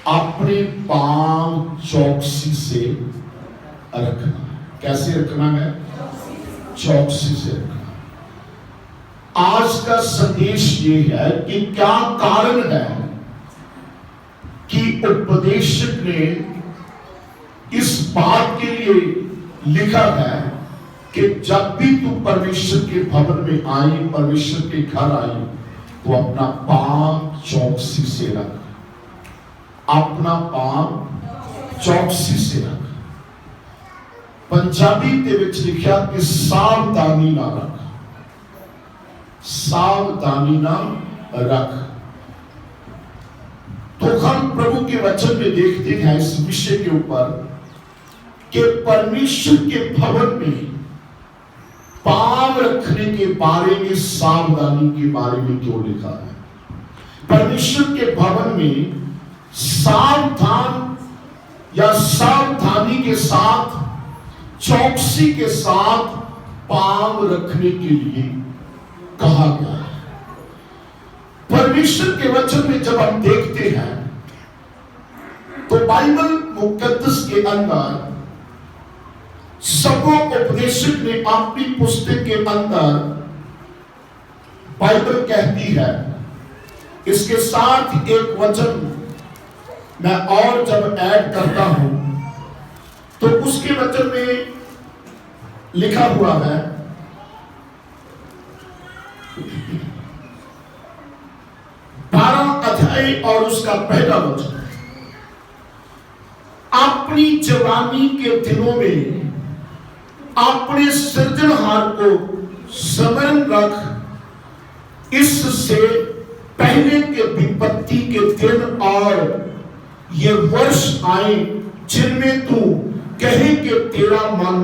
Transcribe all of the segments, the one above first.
अपने पांव चौकसी से रखना। कैसे रखना है? चौकसी से रखना। आज का संदेश ये है कि क्या कारण है कि उपदेशक ने इस बात के लिए लिखा है कि जब भी तू परमेश्वर के भवन में आई, परमेश्वर के घर आई, तो अपना पांव चौकसी से रख। अपना पांव चौकसी से रख। पंजाबी के विच लिखा कि सावधानी ना रख, सावधानी ना रख। तो हम प्रभु के वचन में देखते हैं इस विषय के ऊपर कि परमेश्वर के भवन में पांव रखने के बारे में, सावधानी के बारे में क्यों लिखा है? परमेश्वर के भवन में सावधान या सावधानी के साथ, चौकसी के साथ पांव रखने के लिए कहा गया है। परमेश्वर के वचन में जब हम देखते हैं तो बाइबल मुकद्दस के अंदर सबो उपदेशक ने अपनी पुस्तक के अंदर बाइबल कहती है। इसके साथ एक वचन मैं और जब ऐड करता हूं तो उसके वचन में लिखा हुआ है, 12 अध्याय और उसका पहला वचन, अपनी जवानी के दिनों में अपने सृजनहार को स्मरण रख, इससे पहले के विपत्ति के दिन और ये वर्ष आए जिनमें तू कहे कि तेरा मन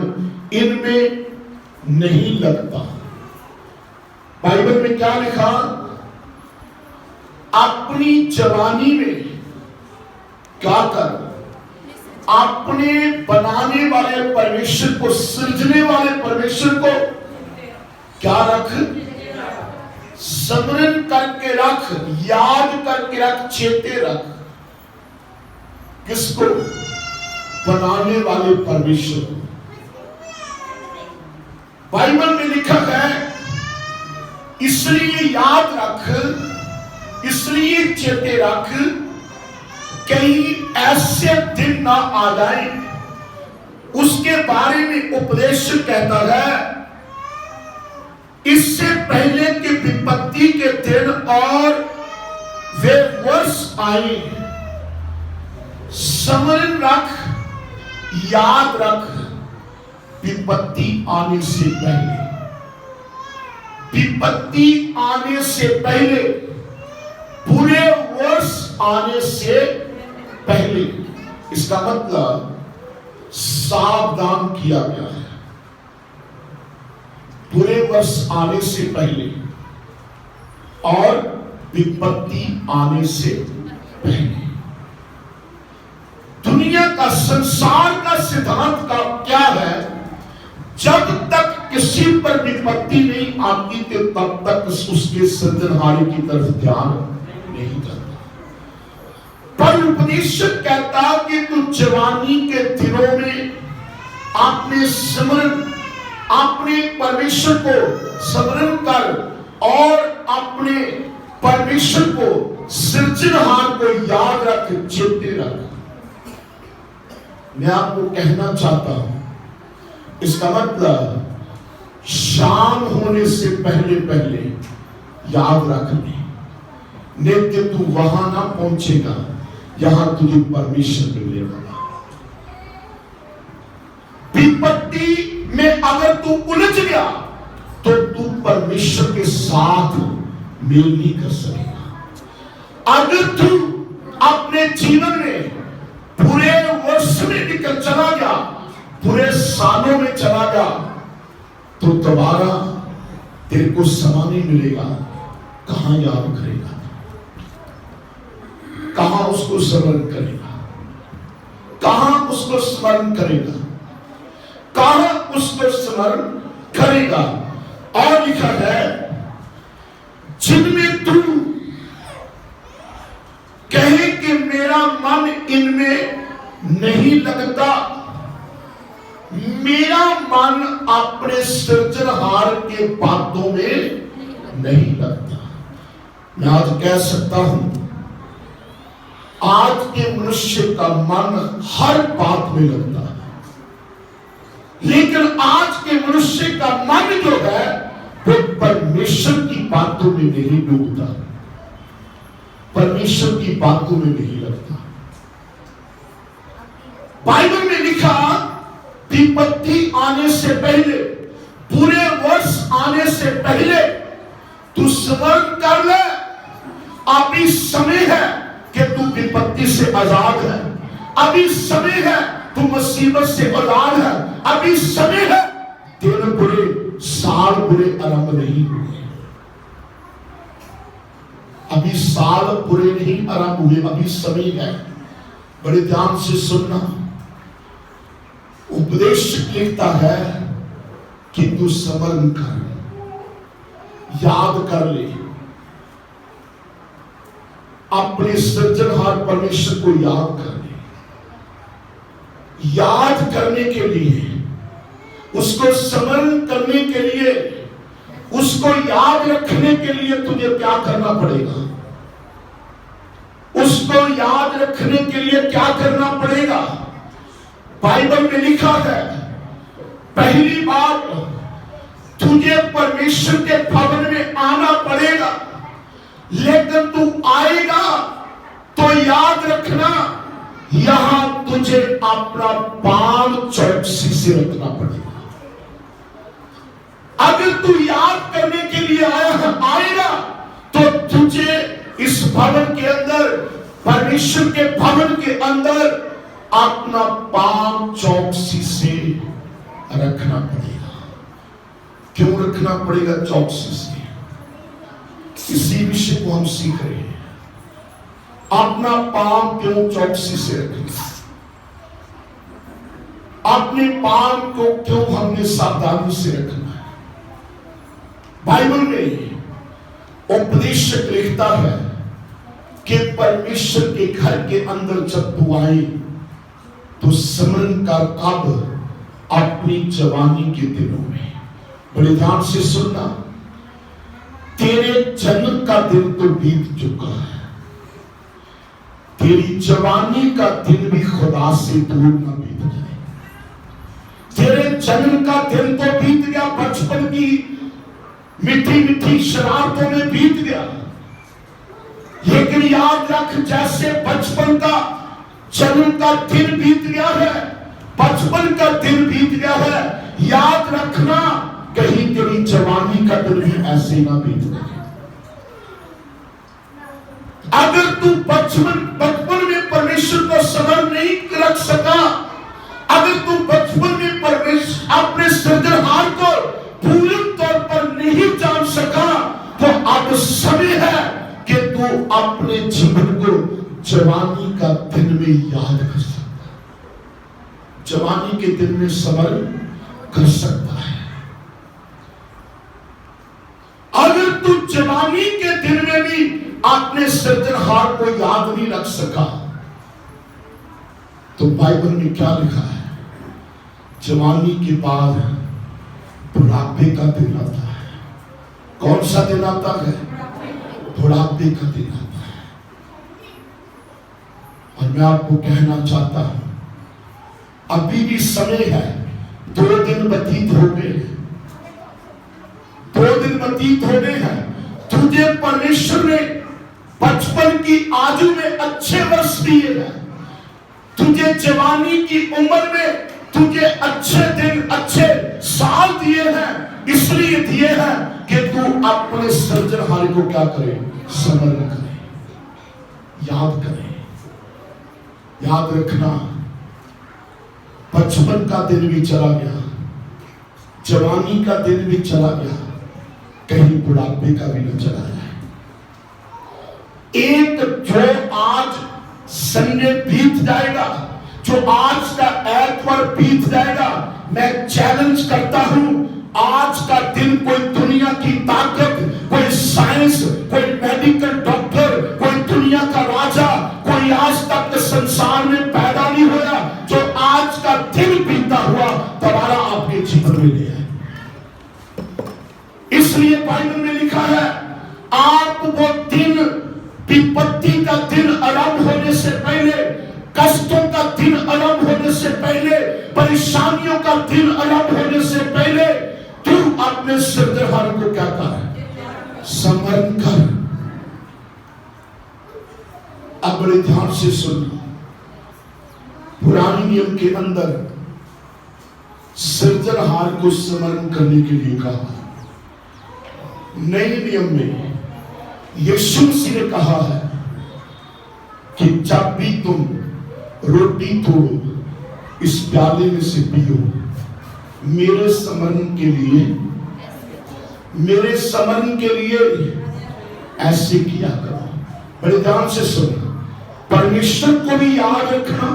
इनमें नहीं लगता। बाइबल में क्या लिखा? अपनी जवानी में क्या कर, अपने बनाने वाले परमेश्वर को, सृजने वाले परमेश्वर को क्या रख? स्मरण करके रख, याद करके रख, चेते रख। किसको? बनाने वाले परमेश्वर को। बाइबल में लिखा है इसलिए याद रख, इसलिए चेते रख, कहीं ऐसे दिन ना आ जाए। उसके बारे में उपदेश कहता है इससे पहले कि विपत्ति के दिन और वे वर्ष आए, स्मरण रख, याद रख, विपत्ति आने से पहले, विपत्ति आने से पहले, पूरे वर्ष आने से पहले। इसका मतलब सावधान किया गया है पूरे वर्ष आने से पहले और विपत्ति आने से पहले। दुनिया का, संसार का सिद्धांत का क्या है? जब तक किसी पर विपत्ति नहीं आती तो तब तक उसके सृजनहार की तरफ ध्यान नहीं करता। पर उपदेशक कहता कि तू जवानी के दिनों में अपने स्मरण, अपने परमेश्वर को स्मरण कर और अपने परमेश्वर को, सृजनहार को याद रख, चेते रख। मैं आपको कहना चाहता हूं, इसका मतलब शाम होने से पहले पहले याद रख ले, नित्य तू वहां ना पहुंचेगा जहां तुझे परमेश्वर मिलेगा। विपत्ति में अगर तू उलझ गया तो तू परमेश्वर के साथ मेल नहीं कर सकेगा। अगर तू अपने जीवन में पूरे वर्ष में निकल चला गया, पूरे सालों में चला गया, तो दोबारा तेरे को समय नहीं मिलेगा। कहां याद करेगा, कहां उसको स्मरण करेगा, कहां उसको स्मरण करेगा, कहां उसको स्मरण करेगा। और लिखा है जिनमें तू कहे कि मेरा मन इनमें नहीं लगता, मेरा मन अपने सृजनहार के बातों में नहीं लगता। मैं आज कह सकता हूं, आज के मनुष्य का मन हर बात में लगता है, लेकिन आज के मनुष्य का मन जो है वो परमेश्वर की बातों में नहीं डूबता, परमेश्वर की बातों में नहीं लगता। बाइबल में लिखा, विपत्ति आने से पहले, बुरे वर्ष आने से पहले तू स्मरण कर ले, अभी समय है कि तू विपत्ति से आजाद है, अभी समय है तू मुसीबत से आजाद है, अभी समय है, दिन बुरे साल बुरे आरंभ नहीं हुए, अभी साल बुरे नहीं आरंभ हुए, अभी समय है। बड़े ध्यान से सुनना, उपदेश लिखता है कि तू स्मरण कर, याद कर ले, अपने सृजनहार परमेश्वर को याद कर ले। याद करने के लिए, उसको स्मरण करने के लिए, उसको याद रखने के लिए तुझे क्या करना पड़ेगा? उसको याद रखने के लिए क्या करना पड़ेगा? बाइबल में लिखा है, पहली बात तुझे परमेश्वर के भवन में आना पड़ेगा, लेकिन तू आएगा तो याद रखना, यहां तुझे अपना पांव चौकसी से रखना पड़ेगा। अगर तू याद करने के लिए आएगा तो तुझे इस भवन के अंदर, परमेश्वर के भवन के अंदर अपना पांव चौकसी से रखना पड़ेगा। क्यों रखना पड़ेगा चौकसी से? इसी विषय को हम सीख रहे हैं। अपना पांव क्यों चौकसी से रखना, अपने पांव को क्यों हमने सावधानी से रखना है? बाइबल में उपदेशक लिखता है कि परमेश्वर के घर के अंदर जब तू आए तो स्मरण कर, कब? अपनी जवानी के दिनों में। बड़े ध्यान से सुनना, तेरे जन्म का दिन तो बीत चुका है, तेरी जवानी का दिन भी खुदा से दूर न बीत जाए। तेरे जन्म का दिन तो बीत गया, बचपन की मीठी मीठी शरारतों में बीत गया, लेकिन याद रख, जैसे बचपन का जन्म का दिन बीत गया है, बचपन का दिन बीत गया है, याद रखना कहीं तेरी जवानी का दिन भी ऐसे ना बीत जाए। अगर तू बचपन में परमेश्वर को स्मरण नहीं रख सका, अगर तू बचपन में परमेश्वर अपने सृजनहार को पूर्ण तौर पर नहीं जान सका, तो अब समय है कि तू अपने जीवन को जवानी का दिन में याद कर सकता, जवानी के दिन में स्मरण कर सकता है। अगर तू जवानी के दिन में भी अपने सृजनहार को याद नहीं रख सका, तो बाइबल में क्या लिखा है? जवानी के बाद बुढ़ापे का दिन आता है। कौन सा दिन आता है? बुढ़ापे का दिन आता है। और मैं आपको कहना चाहता हूं, अभी भी समय है। 2 दिन व्यतीत हो गए, 2 दिन व्यतीत हो गए हैं। तुझे परमेश्वर ने बचपन की आयु में अच्छे वर्ष दिए हैं, तुझे जवानी की उम्र में तुझे अच्छे दिन, अच्छे साल दिए हैं। इसलिए दिए हैं कि तू अपने सृजनहार को क्या करे? स्मरण करे, याद करे। याद रखना, बचपन का दिन भी चला गया, जवानी का दिन भी चला गया, कहीं बुढ़ापे का भी न चला जाए। एक जो आज संडे बीत जाएगा, जो आज का एतवार बीत जाएगा, मैं चैलेंज करता हूं, आज का दिन कोई दुनिया की ताकत, कोई साइंस, कोई मेडिकल डॉक्टर, कोई दुनिया का राजा में ले आए। इसलिए बाइबल में लिखा है, आप वो दिन, विपत्ति का दिन आरंभ होने से पहले, कष्टों का दिन आरंभ होने से पहले, परेशानियों का दिन आरंभ होने से पहले तू अपने सृजनहार को क्या कर, स्मरण कर। अब बड़े ध्यान से सुनना, पुराने नियम के अंदर सृजनहार को स्मरण करने के लिए कहा, नए नियम में यीशु मसीह ने कहा है कि जब भी तुम रोटी तोड़ो, इस प्याले में से पियो, मेरे स्मरण के लिए, मेरे स्मरण के लिए ऐसे किया करो। बड़े ध्यान से सुनो, परमेश्वर को भी याद रखना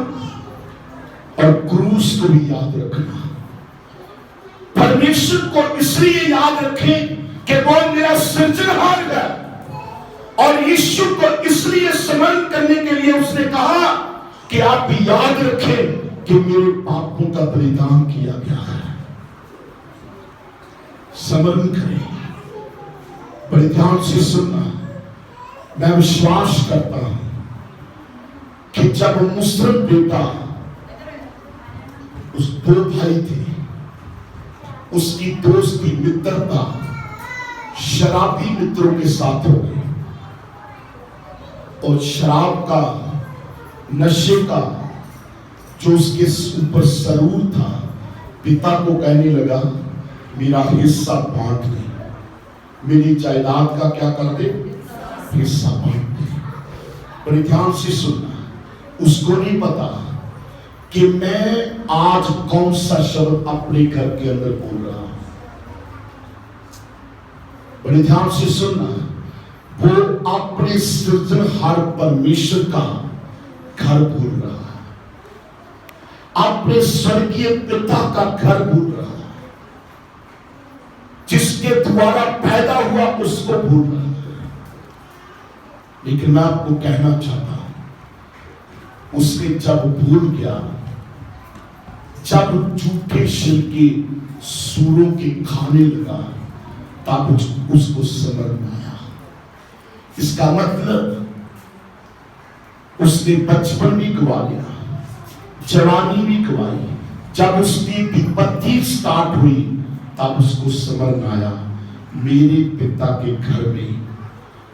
और क्रूस को भी याद रखना। परमेश्वर को इसलिए याद रखें कि वो मेरा सृजनहार है, और यीशु को इसलिए स्मरण करने के लिए उसने कहा कि आप भी याद रखें कि मेरे पापों का बलिदान किया गया है। स्मरण करें, बड़े ध्यान से सुनना। मैं विश्वास करता हूं कि जब मुस्लिम बेटा, उस दो भाई थे, उसकी दोस्ती, मित्रता शराबी मित्रों के साथ हो गई, और शराब का, नशे का जो उसके ऊपर सरूर था, पिता को कहने लगा, मेरा हिस्सा बांट दे, मेरी जायदाद का क्या कर दे, हिस्सा बांट दे। बड़े ध्यान से सुनना, उसको नहीं पता कि मैं आज कौन सा शब्द अपने घर के अंदर बोल रहा हूं। बड़े ध्यान से सुनना, वो अपने सृजनहार परमेश्वर का घर भूल रहा है, अपने स्वर्गीय पिता का घर भूल रहा है, जिसके द्वारा पैदा हुआ उसको भूल रहा है। लेकिन मैं आपको कहना चाहता हूं, उसने जब भूल गया, जब झूठे शिल के सूरों के खाने लगा, तब उसको समझ में आया। इसका मतलब उसने बचपन भी गवा लिया, जवानी भी गवाई। जब उसकी विपत्ति स्टार्ट हुई, तब उसको समझ में आया, मेरे पिता के घर में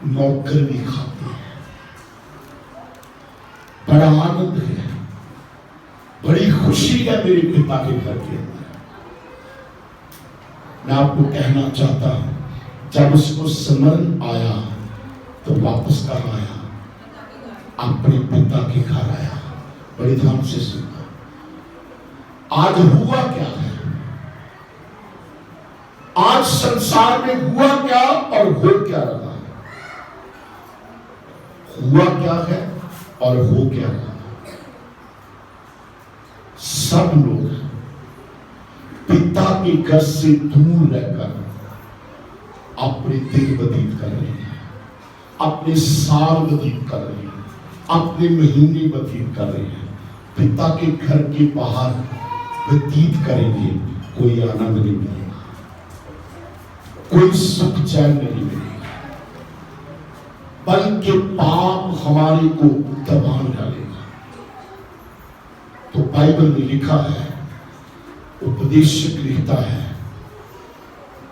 नौकर भी खाते हैं, बड़ा आनंद है, बड़ी खुशी है मेरे पिता के घर के अंदर। मैं आपको कहना चाहता हूं, जब उसको स्मरण आया तो वापस कहाँ आया, अपने पिता के घर आया। बड़ी ध्यान से सुनना, आज हुआ क्या है, आज संसार में हुआ क्या और हो क्या रहा है, हुआ क्या है और हो क्या रहा है। सब लोग पिता के घर से दूर रहकर अपने दिन व्यतीत कर रहे हैं, अपने साल व्यतीत कर रहे हैं, अपने महीने व्यतीत कर रहे हैं। पिता के घर के बाहर व्यतीत करेंगे, कोई आनंद नहीं मिलेगा, कोई सुख चैन नहीं मिलेगा, बल्कि पाप हमारे को दबा डालेगा। तो बाइबल में लिखा है, उपदेशक लिखता है,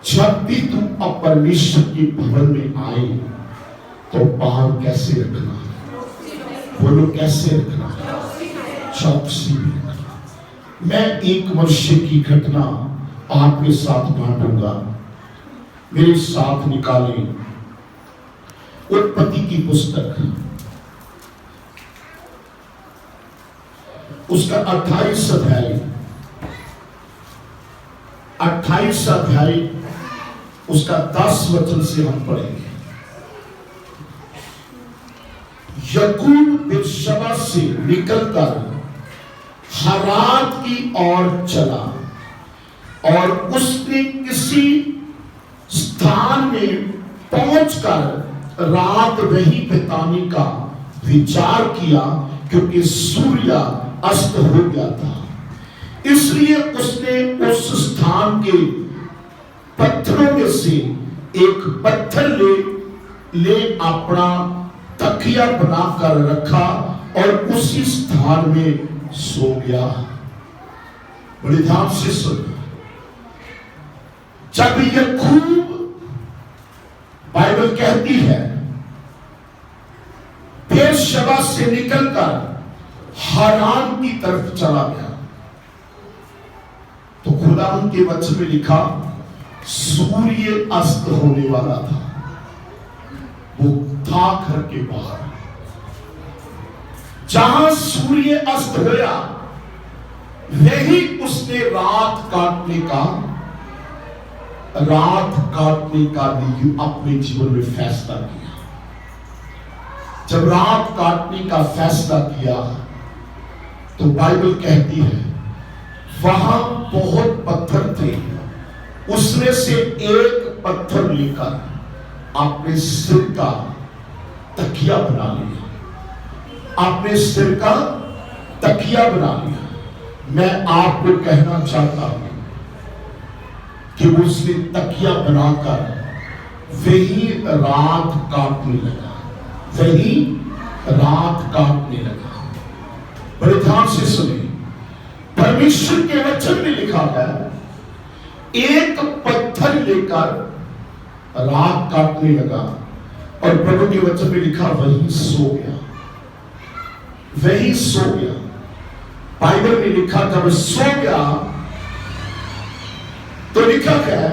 जब भी तुम परमेश्वर के भवन में आए तो पाँव कैसे रखना, बोलो कैसे रखना, चौकसी में रखना। मैं एक वर्ष की घटना आपके साथ बांटूंगा, मेरे साथ निकालें उत्पत्ति की पुस्तक, उसका 28 अध्याय उसका 10 वचन से हम पढ़ेंगे। याकूब बेर्शेबा से निकलकर हारान की ओर चला, और उसने किसी स्थान में पहुंचकर रात वहीं बिताने का विचार किया, क्योंकि सूर्य अस्त हो गया था। इसलिए उसने उस स्थान के पत्थरों में से एक पत्थर ले अपना तकिया बनाकर रखा और उसी स्थान में सो गया। बड़े ध्यान से सुन। जब याकूब, बाइबल कहती है, बेरशेबा से निकलकर हारान की तरफ चला गया, तो खुदावंद के वचन में लिखा सूर्य अस्त होने वाला था। वो था घर के बाहर। जहां सूर्य अस्त होया वही उसने रात काटने का अपने जीवन में फैसला किया। जब रात काटने का फैसला किया तो बाइबल कहती है वहां बहुत पत्थर थे, उसमें से एक पत्थर लेकर अपने सिर का तकिया बना लिया। अपने सिर का तकिया बना लिया। मैं आपको कहना चाहता हूं कि उसने तकिया बनाकर वही रात काटने लगा। बड़े ध्यान से सुने। परमेश्वर के वचन में लिखा है एक पत्थर लेकर रात काटने लगा और प्रभु के वचन में लिखा वही सो गया। बाइबल में लिखा जब सो गया तो लिखा है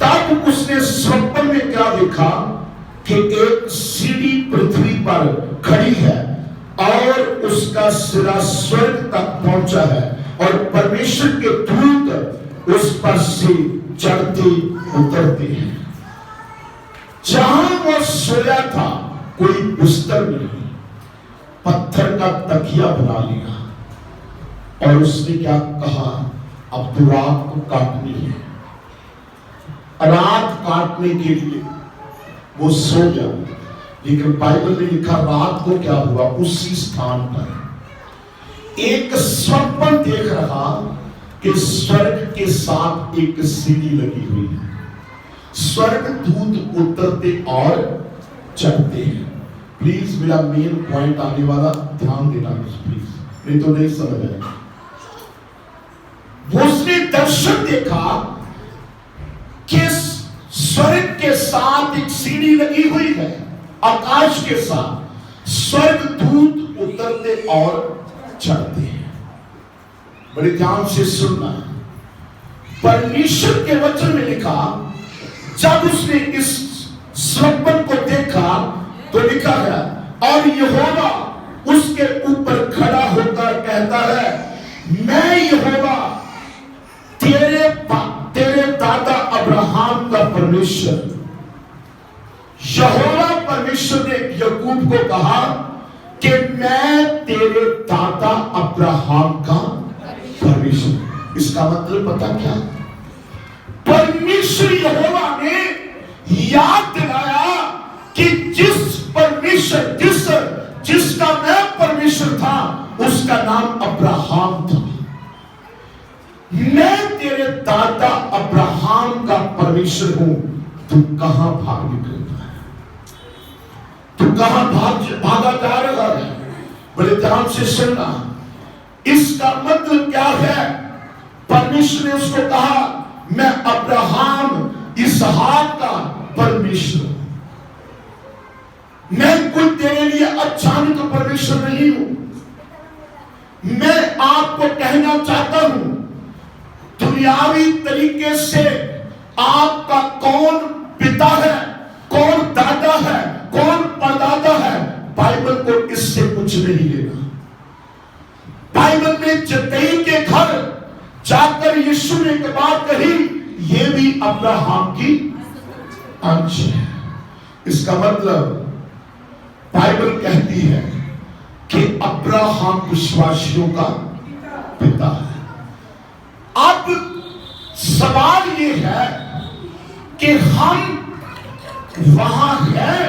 तब उसने स्वप्न में क्या देखा कि एक सीढ़ी पृथ्वी पर खड़ी है और उसका सिरा स्वर्ग तक पहुंचा है और परमेश्वर के दूत उस पर से चढ़ते उतरते हैं। जहां वो सोया था कोई बिस्तर नहीं, पत्थर का तकिया बना लिया और उसने क्या कहा, अब तो रात को काटनी है। रात काटने के लिए वो सो गया, लेकिन बाइबल में लिखा रात को क्या हुआ, उसी स्थान पर एक स्वप्न देख रहा कि स्वर्ग के साथ एक सीढ़ी लगी हुई है। स्वर्ग दूत उतरते और चढ़ते हैं। प्लीज मेरा मेन पॉइंट आने वाला, ध्यान देना प्लीज, नहीं तो नहीं समझ आएगा। उसने दर्शन देखा कि स्वर्ग के साथ एक सीढ़ी लगी हुई है, आकाश के साथ स्वर्ग दूत उतरते और चढ़ते हैं। बड़े ध्यान से सुनना। परमेश्वर के वचन में लिखा जब उसने इस स्वप्न को देखा तो लिखा है और यहोवा उसके ऊपर खड़ा होकर कहता है, मैं यहोवा तेरे दादा अब्राहम का परमेश्वर। यहोवा परमेश्वर ने याकूब को कहा कि मैं तेरे दादा अब्राहम का परमेश्वर। इसका मतलब पता क्या, परमेश्वर यहोवा ने याद दिलाया कि जिस परमेश्वर जिसका मैं परमेश्वर था उसका नाम अब्राहम था। मैं तेरे दादा अब्राहम का परमेश्वर हूं, तू कहां भाग निकलता है, तू कहां भागा जा रहा है। बड़े ध्यान से सुनना। इसका मतलब क्या है, परमेश्वर ने उसको कहा मैं अब्राहम इसहाक का परमेश्वर हूं। मैं कोई तेरे लिए अचानक परमेश्वर नहीं हूं। मैं आपको कहना चाहता हूं दुनियावी तरीके से आपका कौन पिता है, कौन दादा है, कौन परदादा है, बाइबल को इससे कुछ नहीं लेना। बाइबल में जतई के घर जाकर यीशु ने एक बात कही, ये भी अब्राहम की अंश है। इसका मतलब बाइबल कहती है कि अब्राहम विश्वासियों का पिता है। अब सवाल ये है कि हम वहां हैं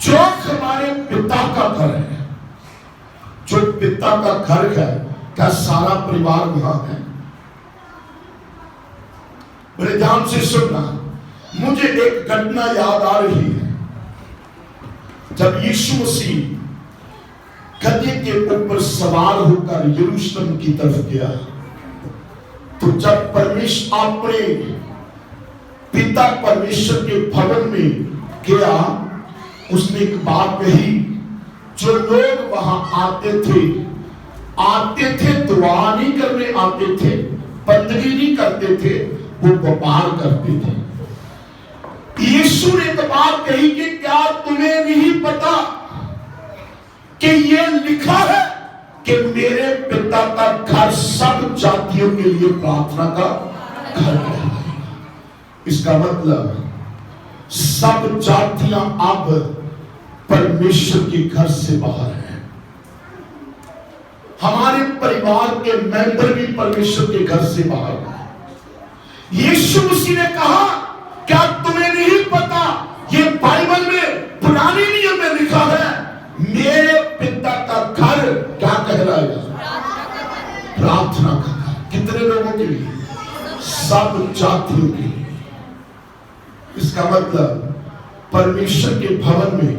जो हमारे पिता का घर है, जो पिता का घर है, क्या सारा परिवार वहां है? बड़े ध्यान से सुनना, मुझे एक घटना याद आ रही है। जब यीशु मसीह गधे के ऊपर सवार होकर यरूशलेम की तरफ गया, तो जब परमेश्वर अपने पिता परमेश्वर के भवन में गया, उसने एक बात कही। जो लोग वहां आते थे दुआ नहीं करने आते थे, बंदगी नहीं करते थे, वो व्यापार करते थे। यीशु ने तो बात कही कि क्या तुम्हें नहीं पता कि ये लिखा है कि मेरे पिता का घर सब जातियों के लिए प्रार्थना का घर है। इसका मतलब सब जातियां अब परमेश्वर के घर से बाहर हैं। हमारे परिवार के मेंबर भी परमेश्वर के घर से बाहर हैं। यीशु मसीह ने कहा, क्या तुम्हें नहीं पता, ये बाइबल में पुराने नियम में लिखा है, मेरे पिता का घर क्या कहलाएगा? प्रार्थना का घर। कितने लोगों के लिए? सब जातियों के लिए। इसका मतलब परमेश्वर के भवन में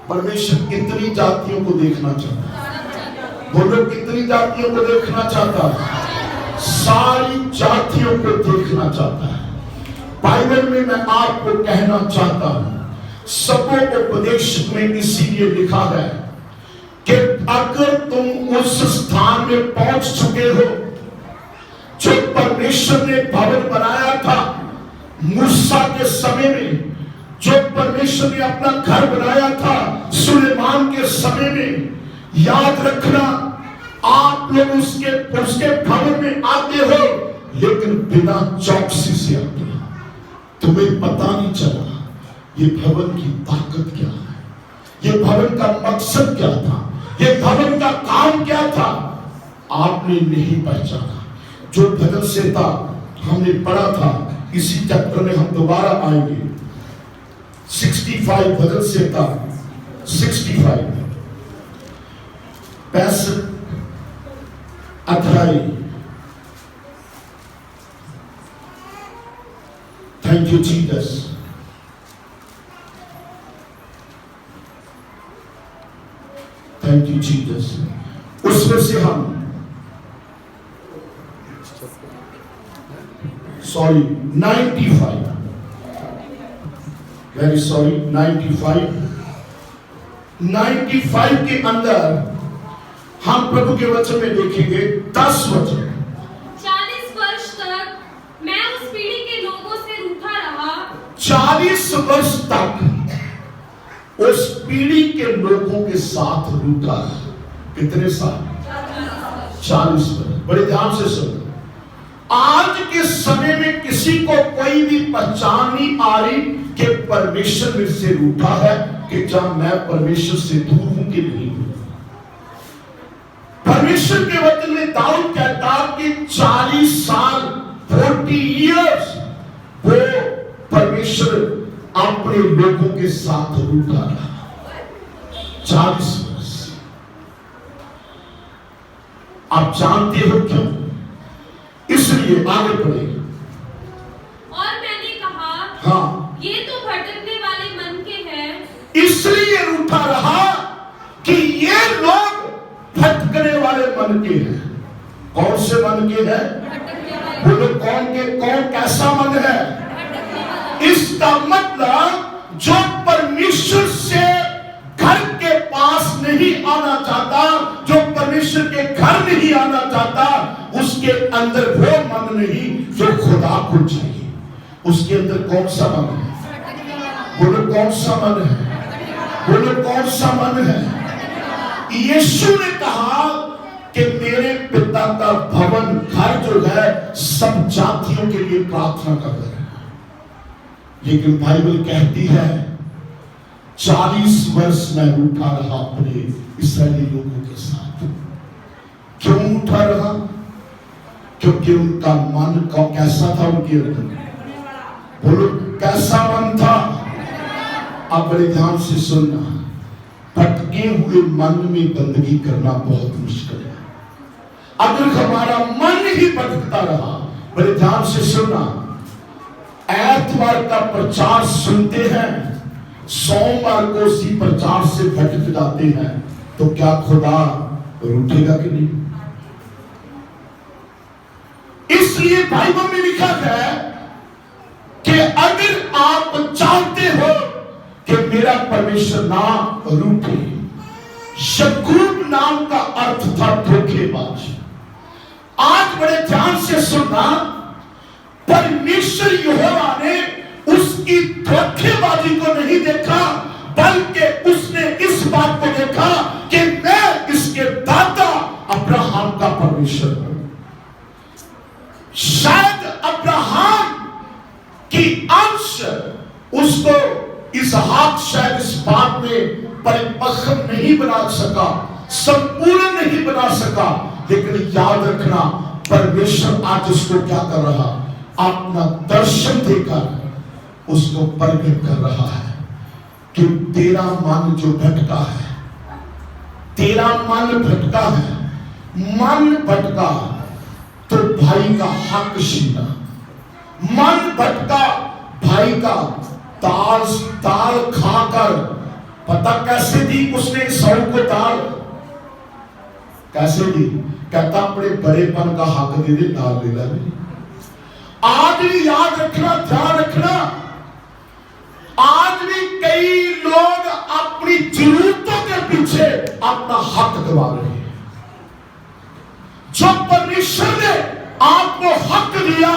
परमेश्वर कितनी जातियों को देखना चाहता है? बोलो, कितनी जातियों को देखना चाहता है? सारी जातियों को देखना चाहता है। बाइबल में मैं आपको कहना चाहता हूं, सबोपदेश में इसीलिए लिखा है कि अगर तुम उस स्थान में पहुंच चुके हो जो परमेश्वर ने भवन बनाया था मूसा के समय में, जो परमेश्वर ने अपना घर बनाया था सुलेमान के समय में, याद रखना, आप लोग उसके भवन में आते हो लेकिन बिना चौकसी से आते हो। तुम्हें पता नहीं चला ये भवन की ताकत क्या है, ये भवन का मकसद क्या था, ये भवन का काम क्या था, आपने नहीं पहचाना। जो भजन से था हमने पढ़ा था, इसी चैप्टर में हम दोबारा आएंगे। 65 भजन से था, 65 65 अध्याय। Thank you Jesus. Thank you Jesus. उसमें से हम सॉरी 95, वेरी सॉरी 95 के अंदर हम प्रभु के वचन में देखेंगे 10 वचन। 40 वर्ष तक मैं उस पीढ़ी के लोगों से रूठा रहा। 40 वर्ष तक उस पीढ़ी के लोगों के साथ रूठा। कितने साल? 40 वर्ष। बड़े ध्यान से सुनो। आज के समय में किसी को कोई भी पहचान नहीं आ रही कि परमेश्वर मेरे से रूठा है, कि जब मैं परमेश्वर से दूर हूं कि नहीं हूं। परमेश्वर के वचन में दाऊद कहता कि 40 साल 40 इयर्स वो परमेश्वर अपने लोगों के साथ रूठा रहा। 40 वर्ष। आप जानते हो क्यों? इसलिए आगे बढ़े। और मैंने कहा, हाँ, ये तो भटकने वाले मन के हैं। इसलिए रूठा रहा कि ये लोग भटकने वाले मन के हैं। कौन से मन के हैं? बोलो, कौन कैसा मन है? इसका मतलब जो परमेश्वर से घर के पास नहीं आना चाहता, जो परमेश्वर के घर नहीं आना चाहता, उसके अंदर वो मन नहीं जो खुदा को चाहिए। उसके अंदर कौन सा मन है? बोलो, कौन सा मन है? बोलो, कौन सा मन है? यीशु ने कहा कि मेरे पिता का भवन घर जो है सब जातियों के लिए प्रार्थना का घर है। लेकिन बाइबल कहती है 40 वर्ष में रूठा रहा अपने इस्राएली लोगों के साथ। क्यों उठा रहा? क्योंकि उनका मन का कैसा था? उनके अंदर बोलो, कैसा मन था? आप बड़े ध्यान से सुनना। भटके हुए मन में बंदगी करना बहुत मुश्किल है। अगर हमारा मन ही भटकता रहा, बड़े ध्यान से सुनना, एतवार का प्रचार सुनते हैं, सोमवार को उसी प्रचार से भटक जाते हैं, तो क्या खुदा रूठेगा कि नहीं? इसलिए बाइबल में लिखा है कि अगर आप चाहते हो कि मेरा परमेश्वर ना रूठे, याकूब नाम का अर्थ था धोखेबाज। आज बड़े ध्यान से सुनना, परमेश्वर यहोवा ने उसकी धोखेबाजी को नहीं देखा, बल्कि उसने इस बात को देखा कि मैं इसके दादा अब्राहम का परमेश्वर हूं। शायद अब्राहम की अंश उसको इसहाक शायद इस बात में परिपक्व नहीं बना सका, संपूर्ण नहीं बना सका, लेकिन याद रखना परमेश्वर आज उसको क्या कर रहा, अपना दर्शन देकर उसको प्रकट कर रहा है कि तेरा मन जो भटका है, तेरा मन भटका है, मन भटका तो भाई का हक छीना, मन भटका भाई का दाल खाकर, पता कैसे दी उसने सौ को दाल, कैसे दी? कहता अपने बड़ेपन का हक दे दे, दाल ले ले। आज भी याद रखना, ध्यान रखना, आज भी कई लोग अपनी जरूरतों के पीछे अपना हक गवा रहे हैं। जो परमेश्वर ने आपको हक दिया,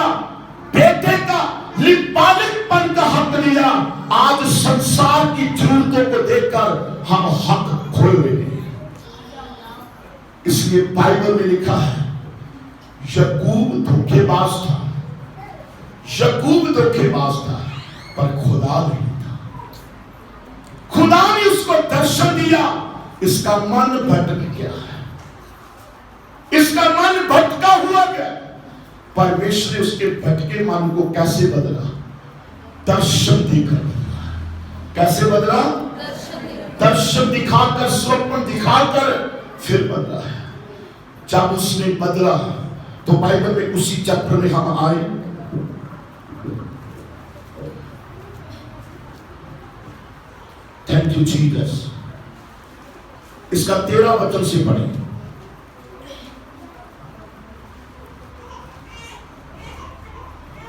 बेटे का लिपालिकपन का हक दिया, आज संसार की जरूरतों को देखकर हम हक खो रहे हैं। इसलिए बाइबल में लिखा है याकूब धोखेबाज था, याकूब धोखेबाज था, पर खुदा नहीं था। खुदा ने उसको दर्शन दिया, इसका मन भटक गया है, इसका मन भटका हुआ गया। परमेश्वर ने उसके भटके मन को कैसे बदला? दर्शन देकर बदला। कैसे बदला? दर्शन दिखाकर, स्वप्न दिखाकर फिर बदला है। जब उसने बदला तो बाइबल में उसी चैप्टर में हम आए, थैंक यू जीसस, इसका 13 वचन से पढ़े।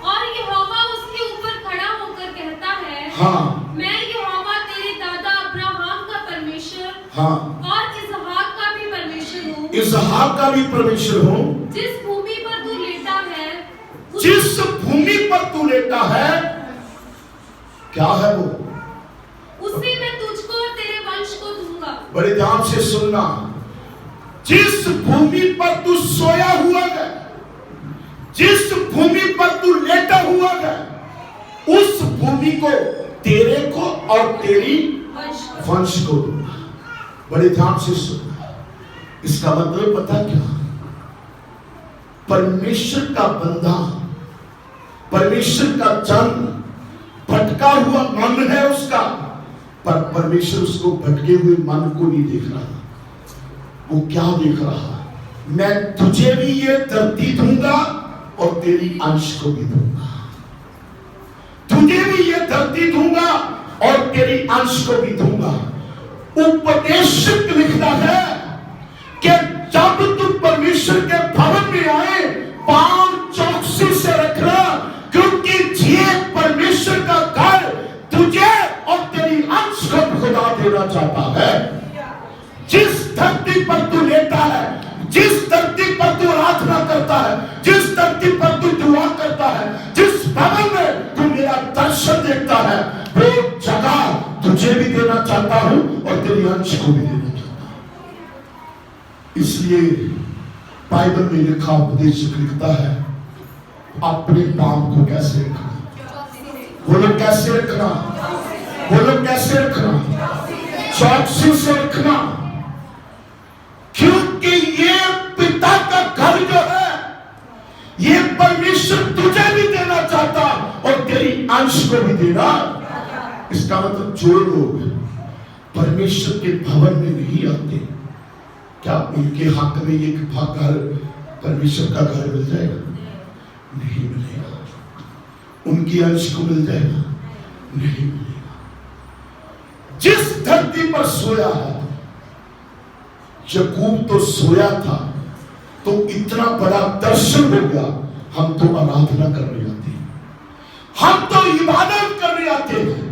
और यहोवा उसके ऊपर खड़ा होकर कहता है, हाँ, मैं यहोवा तेरे दादा अब्राहम का परमेश्वर, हाँ, और इसहाक का भी परमेश्वर हूँ। इसहाक का भी परमेश्वर हूँ। जिस भूमि पर तू लेटा है, जिस भूमि पर तू लेटा है, क्या है वो? उसी में तुझको और तेरे वंश को दूंगा। बड़े ध्यान से सुनना, जिस भूमि पर तू सोया हुआ है, जिस भूमि पर तू लेटा हुआ है, उस भूमि को तेरे को और तेरी वंश को दूंगा। बड़े ध्यान से सुनना, इसका मतलब पता क्या? परमेश्वर का बंदा, परमेश्वर का जन, भटका हुआ मन है उसका, पर परमेश्वर उसको भटके हुए मन को नहीं देख रहा। वो क्या देख रहा? मैं तुझे भी ये धरती दूंगा और तेरी अंश को भी दूंगा, तुझे भी ये धरती दूंगा और तेरी अंश को भी दूंगा। उपदेशक लिखता है कि जब तू परमेश्वर के भवन में आए, पांव चौकसी से रखना, क्योंकि ये परमेश्वर का घर तुझे और तेरी अंश को खुदा देना चाहता है। जिस धरती पर तू लेटा है, जिस धरती पर तू आराधना करता है, जिस धरती पर तू दुआ करता है, जिस भवन में तू मेरा दर्शन देखता है, वो जगह तुझे भी देना चाहता हूं और तेरी अंश को भी देना चाहता हूं। इसलिए बाइबल में लिखा, उपदेशक लिखता है, अपने पांव को कैसे रखना? बोलो कैसे रखना? बोलो कैसे रखना? चौकसी से रखना, क्योंकि ये पिता का घर जो है, ये परमेश्वर तुझे भी देना चाहता और तेरी अंश को भी देना। इसका मतलब जो लोग परमेश्वर के भवन में नहीं आते, क्या उनके हक में एक घर परमेश्वर का घर मिल जाएगा? नहीं मिलेगा। उनकी अंश को मिल जाएगा? नहीं मिलेगा। जिस धरती पर सोया है, याकूब तो सोया था तो इतना बड़ा दर्शन हो गया, हम तो आराधना करने आते हैं, हम तो इबादत करने आते हैं,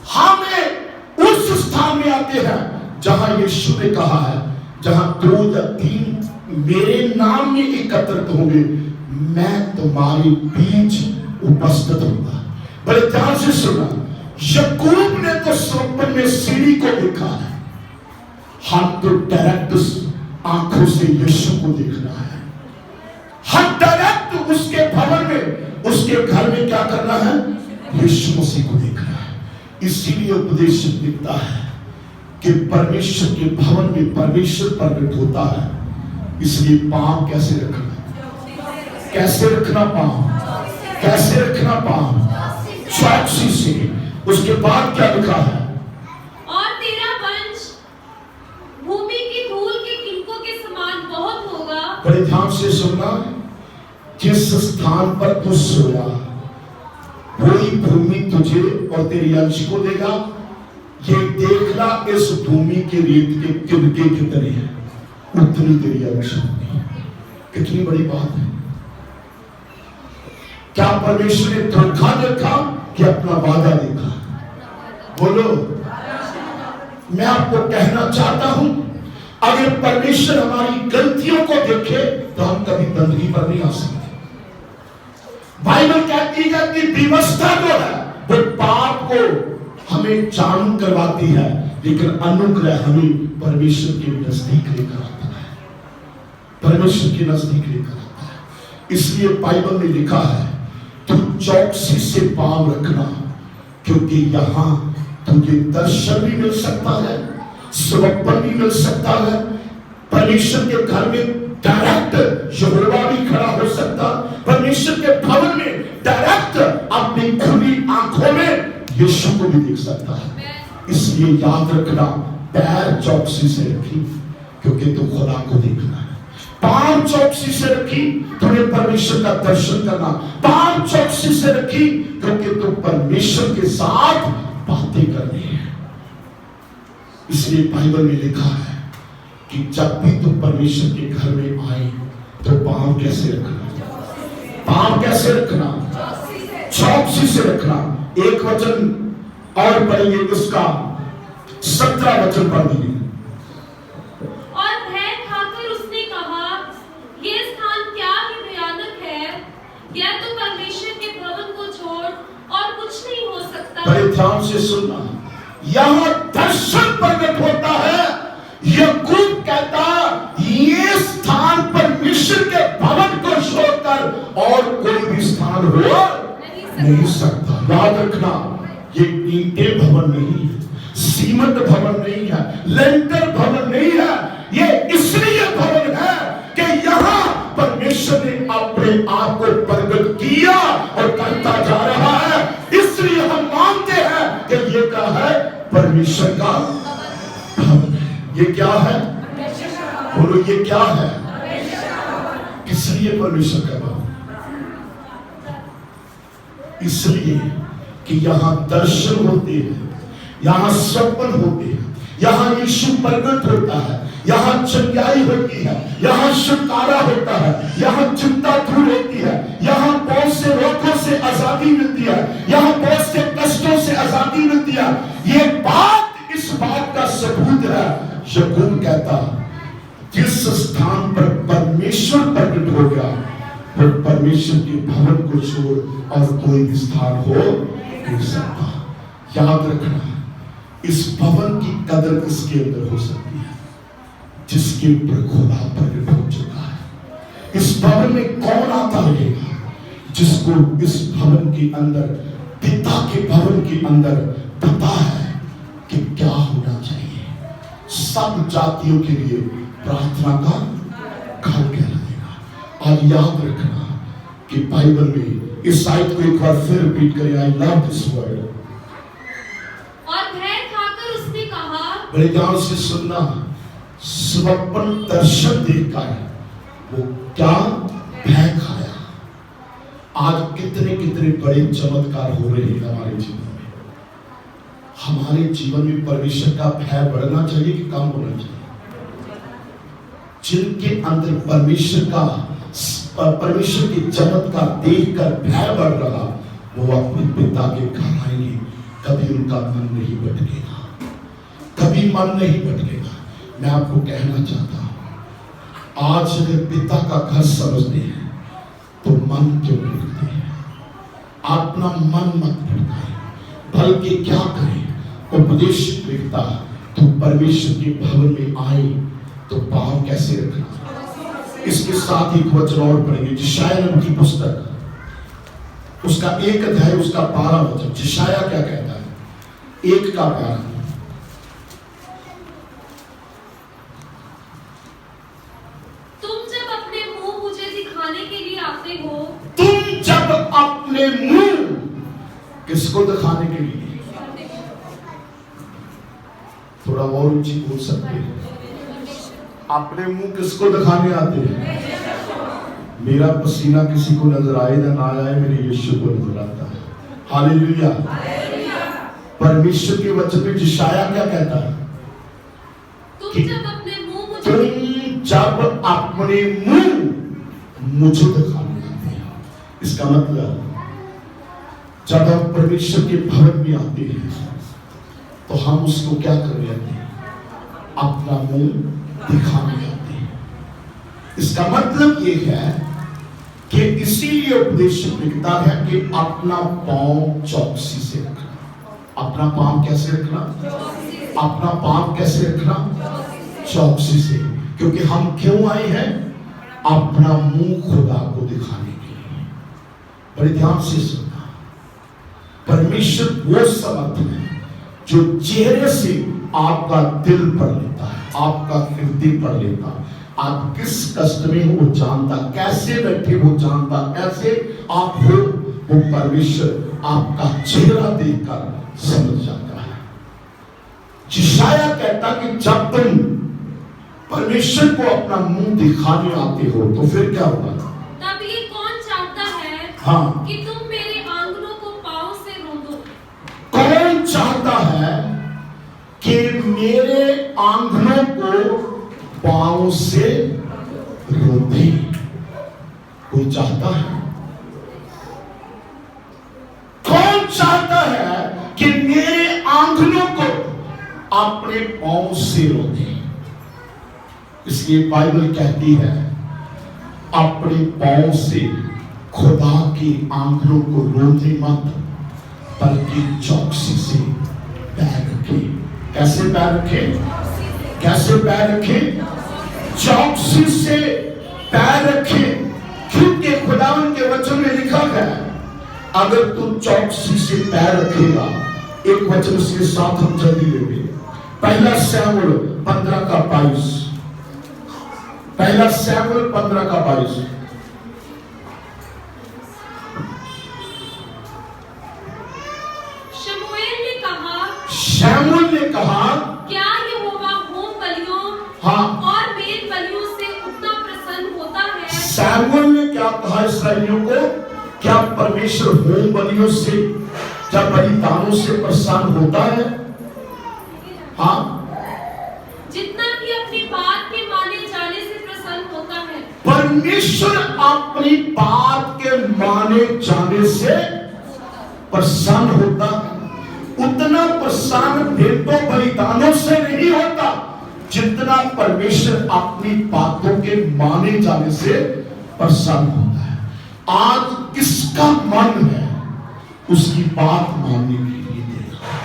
हमें उस स्थान में आते हैं जहां यीशु ने कहा है, जहां 2 या 3 मेरे नाम में एकत्रित होंगे, मैं तुम्हारे बीच उपस्थित होगा। बड़े ध्यान से सुना, याकूब ने तो स्वप्न में सीढ़ी को देखा है, हम तो डायरेक्ट आंखों से यीशु को देखना है, हम डायरेक्ट उसके भवन में, उसके घर में क्या करना है? यीशु मसीह को देखना है। इसीलिए उपदेश लिखता है कि परमेश्वर के भवन में परमेश्वर प्रकट होता है, इसलिए पांव कैसे रखना? कैसे रखना पांव? कैसे रखना पांव? चौकसी से। उसके बाद क्या लिखा है? और तेरा वंश भूमि की धूल के किनकों के समान बहुत होगा। बड़े ध्यान से सुनना, जिस स्थान पर तू सोया वही भूमि तुझे और तेरी अंश को देगा। ये देखना, इस भूमि के रेत के तिनके कितने हैं, उतनी तेरी अंश होगी। कितनी बड़ी बात है। क्या परमेश्वर ने धोखा देखा कि अपना वादा देखा? बोलो। मैं आपको कहना चाहता हूं, अगर परमेश्वर हमारी गलतियों को देखे तो हम कभी बंदगी पर नहीं आ सकते। बाइबल कहती है कि व्यवस्था जो है वो पाप को हमें चालू करवाती है, लेकिन अनुग्रह हमें परमेश्वर के नजदीक लेकर आता है, परमेश्वर के नजदीक लेकर आता है। इसलिए बाइबल में लिखा है, तू चौकसी से पाँव रखना, क्योंकि यहां तुझे दर्शन भी मिल सकता है, स्वप्न भी मिल सकता है, परमेश्वर के घर में डायरेक्ट यहोवा भी खड़ा हो सकता, परमेश्वर के भवन में डायरेक्ट अपनी खुली आंखों में यीशु को भी देख सकता है। इसलिए याद रखना, पैर चौकसी से रखी क्योंकि तू खुदा को देखना है, पांव चौकसी से रखी तुम्हें परमेश्वर का दर्शन करना, पांव चौकसी से रखी क्योंकि तू परमेश्वर के साथ बातें करनी है। इसलिए बाइबल में लिखा है कि जब भी तुम परमेश्वर के घर में आए तो पांव कैसे रखना? पांव कैसे रखना? चौकसी से रखना। एक वचन और पढ़ेंगे, उसका 17 वचन पढ़ दीजिए। और भय खाकर उसने कहा, यह स्थान क्या ही भयानक है, या तो परमेश्वर के भवन को छोड़ और कुछ नहीं हो सकता। बड़े ध्यान से सुनना, यहां दर्शन प्रकट होता है। याकूब कहता, ये स्थान परमेश्वर के भवन को छोड़कर और कोई भी स्थान हो नहीं सकता। याद रखना, ये ईंटें भवन नहीं है, सीमेंट भवन नहीं है, लेंटर भवन नहीं है, ये इसलिए भवन है कि यहाँ परमेश्वर ने अपने आप को प्रकट किया और करता जा रहा है। इसलिए हम मानते हैं कि ये क्या है? परमेश्वर का भवन है। ये क्या है? बोलो, ये क्या है? इसलिए परमेश्वर का भवन, इसलिए कि यहां दर्शन होते हैं, यहां स्वप्न होते हैं, यहां यीशु प्रकट होता है, यहां चंगाई होती है, यहां छुटकारा होता है, यहां चिंता दूर होती है, यहां बहुत से रोगों से आजादी मिलती है, यहां बहुत से कष्टों से आजादी मिलती है। ये बात इस बात का सबूत है। याकूब कहता, जिस स्थान पर परमेश्वर प्रकट हो गया वो परमेश्वर के भवन को छोड़ और कोई भी स्थान हो नहीं सकता। याद रखना, इस भवन की कदर किसके अंदर हो सकती है? जिसके ऊपर खुदा प्रकट हो चुका है। इस भवन में कौन आता रहेगा? जिसको इस भवन के अंदर, पिता के भवन के अंदर पता है कि क्या होना चाहिए। सब जातियों के लिए प्रार्थना का घर कहलाएगा। और याद रखना कि बाइबल में इस आयत को एक बार फिर रिपीट करें, आई लव दिस वर्ड। और भय खाकर उसने कहा, बड़े ध्यान से सुनना, स्वप्न दर्शन देखकर वो क्या भय खाया। आज कितने कितने बड़े चमत्कार हो रहे हैं हमारे जीवन में। हमारे जीवन में परमेश्वर का भय बढ़ना चाहिए कि कम होना चाहिए? जिनके अंदर परमेश्वर के चमत्कार देखकर भय बढ़ रहा, वो अपने पिता के घर आएंगे, कभी उनका मन नहीं भटकेगा, कभी मन नहीं भटकेगा। मैं आपको कहना चाहता हूं, आज अगर पिता का घर समझते हैं तो मन क्यों भटकते हैं? अपना मन मत भटकाएं, बल्कि क्या करें? उपदेश लिखता, तो परमेश्वर के भवन में आए तो पाँव कैसे रखना। इसके साथ ही वचन और पढ़ेंगे, यशायाह नबी की पुस्तक, उसका 1 अध्याय, उसका 12 वचन। यशायाह क्या कहता है? 1 का 12। तुम जब अपने मुंह मुझे दिखाने के लिए आते हो, तुम जब अपने मुंह किसको दिखाने के लिए? थोड़ा और ऊंची बोल सकते हैं। अपने मुंह किसको दिखाने आते हैं? मेरा पसीना किसी को नजर आए या ना आए, मेरे यीशु को नजर आता है। हालेलुया। परमेश्वर के वचन में यशायाह क्या कहता है? तुम जब अपने मुंह मुझे दिखाने आते हैं। इसका मतलब जब हम परमेश्वर के भवन में आते हैं तो हम उसको क्या कर रहे हैं? अपना मुंह दिखाने आते हैं। इसका मतलब ये है कि इसीलिए उपदेश लिखता है कि अपना पांव चौकसी से रखना। अपना पांव कैसे रखना? अपना पांव कैसे रखना? चौकसी से। क्योंकि हम क्यों आए हैं? अपना मुंह खुदा को दिखाने के लिए। बड़े ध्यान से सुनना, परमेश्वर वो समर्थ है जो चेहरे से आपका दिल पढ़ लेता है, आपका हृदय पढ़ लेता है। आप किस कष्ट में हो वो जानता, कैसे बैठे वो जानता, कैसे आप हो वो परमेश्वर आपका चेहरा देखकर समझ जाता है। यशायाह कहता कि जब तुम परमेश्वर को अपना मुंह दिखाने आते हो तो फिर क्या होगा? तब ये कौन चाहता है हाँ, कि तुम मेरे आंगनों को पांव से रोंदो? कौन चाहता है कि मेरे आंगनों को पांव से रोंदे? कोई चाहता है? कौन चाहता है कि मेरे आंगनों को अपने पांव से रोंदे? इसलिए बाइबल कहती है अपने पांव से खुदा की आंगनों को रोंदे मत, बल्कि चौकसी से पैर रखे। कैसे पैर रखे? कैसे पैर रखे? चौकसी से पैर रखे। क्योंकि खुदावन के वचन में लिखा है अगर तू चौकसी से पैर रखेगा, एक वचन उसके साथ हम जल्दी लेंगे। 1 शमूएल 15 का 22। 1 शमूएल 15 का 22। शमूएल ने कहा क्या यहोवा होम बलियों और मेल बलियों से उतना प्रसन्न होता है? शमूएल ने क्या कहा इस्राएलियों को? क्या परमेश्वर होम बलियों से, जब बलिदानों से प्रसन्न होता है? हाँ, जितना कि अपनी बात के माने जाने से प्रसन्न होता है। परमेश्वर अपनी बात के माने जाने से प्रसन्न होता है। उतना प्रसन्न भेंटों बलिदानों से नहीं होता जितना परमेश्वर अपनी बातों के माने जाने से प्रसन्न होता है। आज किसका मन है उसकी बात मानने के लिए देगा?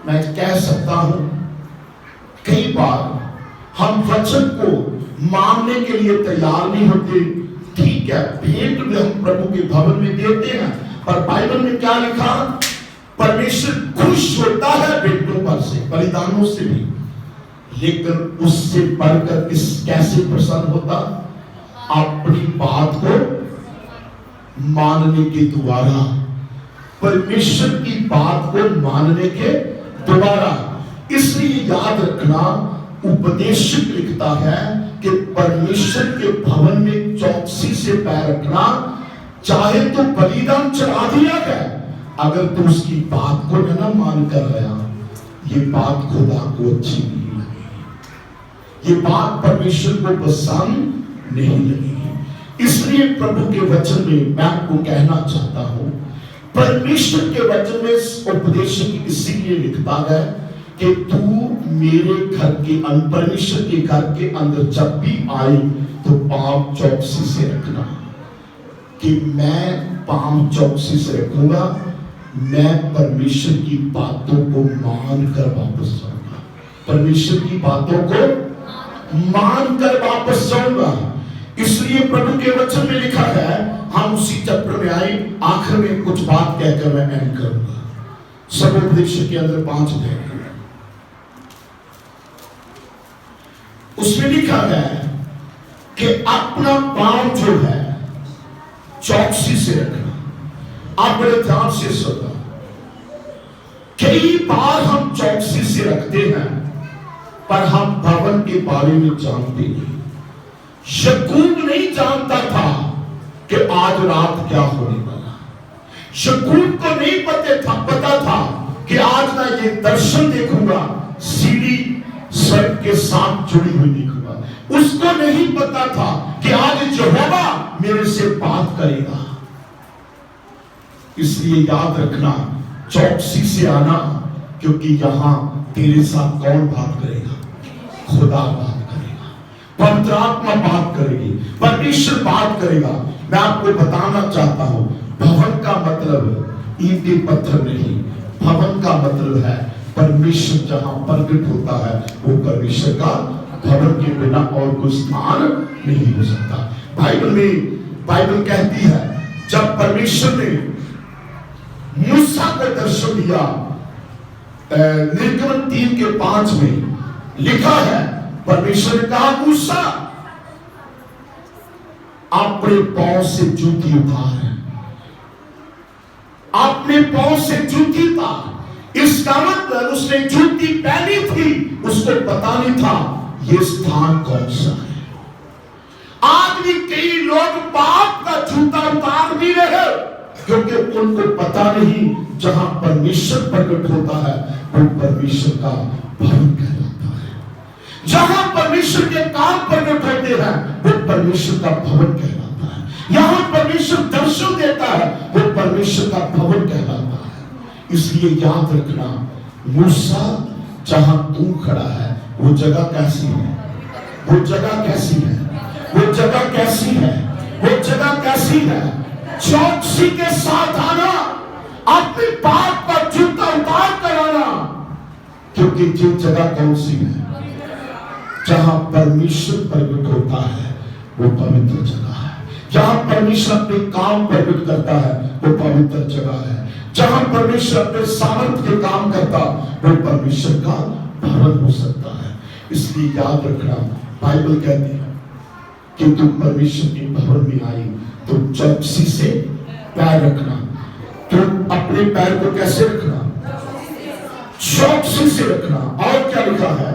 मैं कह सकता हूं कई बार हम वचन को मानने के लिए तैयार नहीं होते। ठीक है, भेंट में हम प्रभु के भवन में देते हैं, पर बाइबल में क्या लिखा? परमेश्वर खुश होता है भेंटों पर से, बलिदानों से भी, लेकिन उससे बढ़कर कैसे प्रसन्न होता? अपनी बात को मानने के द्वारा, परमेश्वर की बात को मानने के द्वारा। इसलिए याद रखना, उपदेशक लिखता है कि परमेश्वर के भवन में चौकसी से पैर रखना। चाहे तो बलिदान चढ़ा दिया गया, अगर तू उसकी बात को न मान कर रहा, ये बात खुदा को अच्छी नहीं लगी, ये बात परमेश्वर को पसंद नहीं लगी। इसलिए प्रभु के वचन में मैं आपको कहना चाहता हूं, परमेश्वर के वचन में उपदेशक इसीलिए लिखता है कि तू मेरे घर के परमेश्वर के घर के अंदर जब भी आए तो पांव चौकसी से रखना, कि मैं पांव चौकसी से रखूंगा, मैं परमेश्वर की बातों को मान कर वापस जाऊंगा, परमेश्वर की बातों को मान कर वापस जाऊंगा। इसलिए प्रभु के वचन में लिखा है, हम उसी चैप्टर में आए, आखिर में कुछ बात कहकर मैं एंड करूंगा। सब उपदेश के अंदर 5 अध्याय उसमें लिखा है कि अपना पांव जो है चौकसी से रखना। आप बड़े ध्यान से सुनना, कई बार हम चौकसी से रखते हैं पर हम भवन के बारे में जानते नहीं। यकूब नहीं जानता था कि आज रात क्या होने वाला। यकूब को नहीं पता था कि आज मैं ये दर्शन देखूंगा, सीढ़ी स्वर्ग के साथ जुड़ी हुई देखूंगा। उसको नहीं पता था कि आज यहोवा मेरे से बात करेगा। इसलिए याद रखना, चौकसी से आना, क्योंकि यहां तेरे साथ कौन बात करेगा? खुदा बात करेगा, पवित्र आत्मा बात करेगी, परमेश्वर बात करेगा। मैं आपको बताना चाहता हूं, भवन का मतलब ईंटे पत्थर नहीं, भवन का मतलब है परमेश्वर जहां प्रकट होता है, वो परमेश्वर का भवन के बिना और कोई स्थान नहीं हो सकता। बाइबल कहती है, जब परमेश्वर ने मूसा को दर्शन दिया, निर्गमन 3:5 में लिखा है, परमेश्वर ने कहा, मूसा अपने पांव से जूती उतार, अपने पांव से जूती उतार। इसका मतलब उसने जूती पहनी थी, उसको पता नहीं था ये स्थान कौन सा है। आज भी कई लोग पाप का जूता उतार भी रहे, क्योंकि उनको पता नहीं जहां परमेश्वर प्रकट होता है वो परमेश्वर का भवन कहलाता है। जहां परमेश्वर के काम प्रकट होते हैं वो परमेश्वर का भवन कहलाता है। यहां परमेश्वर दर्शन देता है वो परमेश्वर का भवन कहलाता है। इसलिए याद रखना, मूसा जहां तू खड़ा है वो जगह कैसी है? वो जगह कैसी है? वो जगह कैसी है? वो जगह कैसी है? चौकसी के साथ आना, अपने पाप का जूता उतार कर आना, क्योंकि जो जगह कौन सी है? जहां परमेश्वर प्रकट होता है वो पवित्र जगह है। जहां परमेश्वर अपने काम प्रकट करता है वो पवित्र जगह है। जहां परमेश्वर अपने सामर्थ्य के काम करता वो परमेश्वर का भवन हो सकता है। इसलिए याद रखना, बाइबल कहती है कि तुम परमेश्वर के भवन में आई तो चौकसी से पैर रखना। तुम अपने पैर को कैसे रखना? चौकसी से रखना। और क्या लिखा है?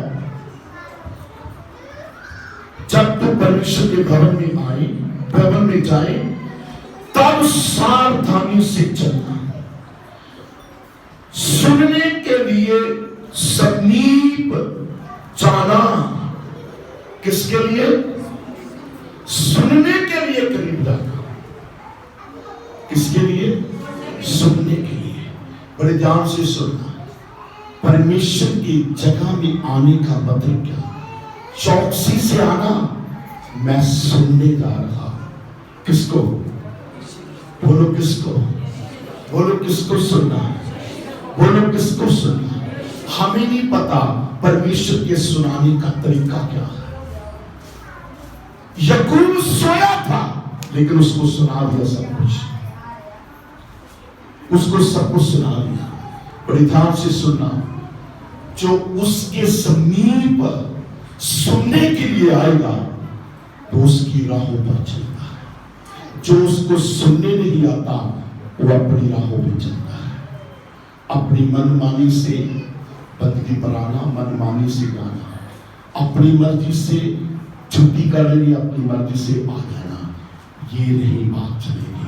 जब तुम परमेश्वर के भवन में आई, भवन में जाए, तब सावधानी से चलना, सुनने के लिए समीप जाना। किसके लिए? सुनने के लिए करीब जाना। किसके लिए? सुनने के लिए। बड़े ध्यान से सुनना। परमेश्वर की जगह में आने का मतलब क्या? चौकसी से आना, मैं सुनने जा रहा हूं। किसको? बोलो किसको? बोलो किसको सुनना है? बोलो किसको सुनना है? हमें नहीं पता परमेश्वर के सुनाने का तरीका क्या है। याकूब सोया था लेकिन उसको सुना दिया सब कुछ, उसको सब कुछ सुना दिया। बड़े ध्यान से सुनना, जो उसके समीप सुनने के लिए आएगा तो उसकी राहों पर चलता है। जो उसको सुनने नहीं आता वो अपनी राहों पर चलता है, अपनी मनमानी से बंदगी पर आना, मनमानी से गाना, अपनी मर्जी से छुट्टी कर लेनी, अपनी मर्जी से आ जाना, ये नहीं बात चलेगी।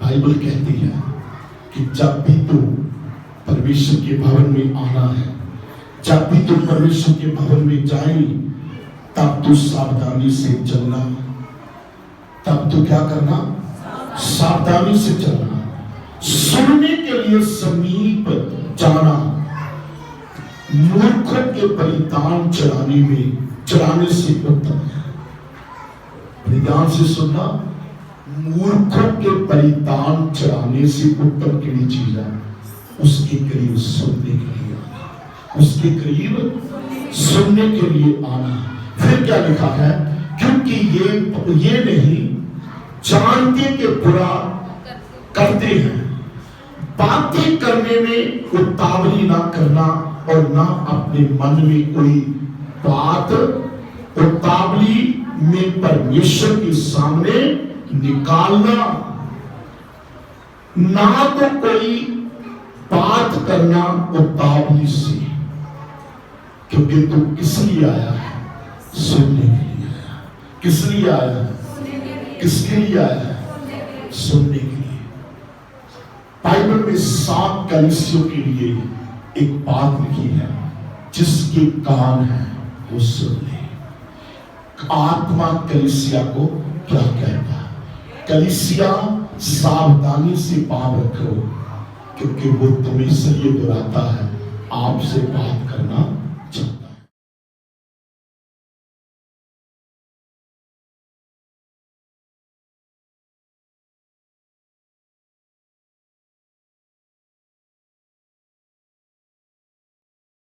बाइबल कहती है कि जब भी तू परमेश्वर के भवन में आना है, जब भी तू परमेश्वर के भवन में जाए, तब तू सावधानी से चलना। तब तू क्या करना? सावधानी से चलना। सुनने के लिए समीप जाना। मूर्खों के परिधान चढ़ाने से उत्तम है। परिधान से सुनना, मूर्खों के परिधान चढ़ाने से उत्तम केड़ी चीज है? उसके करीब सुनने के लिए आना, उसके करीब सुनने के लिए आना। फिर क्या लिखा है? क्योंकि ये नहीं जानते कि बुरा करते हैं। बातें करने में उतावली ना करना और ना अपने मन में कोई बात उतावली में परमेश्वर के सामने निकालना। ना तो कोई बात करना उतावली से, क्योंकि तू किस लिए आया है? सुनने के लिए आया। किस लिए आया है? किसके लिए आया है? सुनने के लिए। बाइबल में 7 कलीसियों के लिए एक बात लिखी है, जिसके कान है वो सुन ले। आत्मा कलीसिया को क्या कहता है? कलीसिया सावधानी से पाप रखो, क्योंकि वो तुम्हें इसलिए बुलाता है आपसे बात करना